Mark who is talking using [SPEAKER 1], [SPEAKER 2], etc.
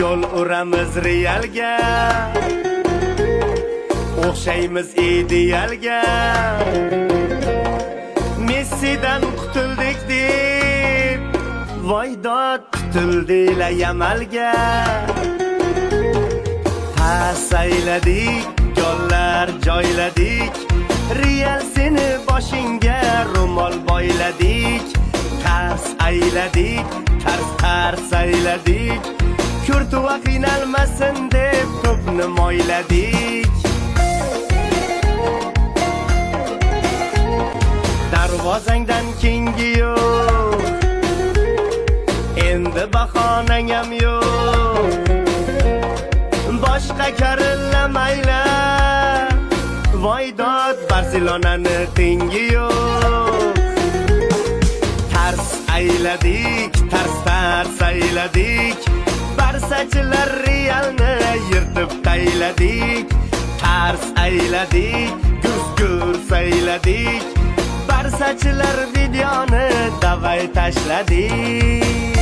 [SPEAKER 1] yo'l uramiz realga, o'xshaymiz idealga. Messidan qutuldik deb voydod tutildilar yamalga. Pasayladik, gollar joyladik, real seni boshingga ro'mol boyladik. Tars ayladik, tars ayladik, Kurtuva qiynalmasin deb to'pni moyladik. Darvozangdan kengi yo'q, endi bahonang ham yo'q. Boshqa karillamaylar, voydod Barselonani tengi yo'q. Tars ayladik, tars ayladik, Barsachilar Realni yirtib tayladik. Tars ayladik, gurs ayladik, Barsachilar videoni davay tashladik.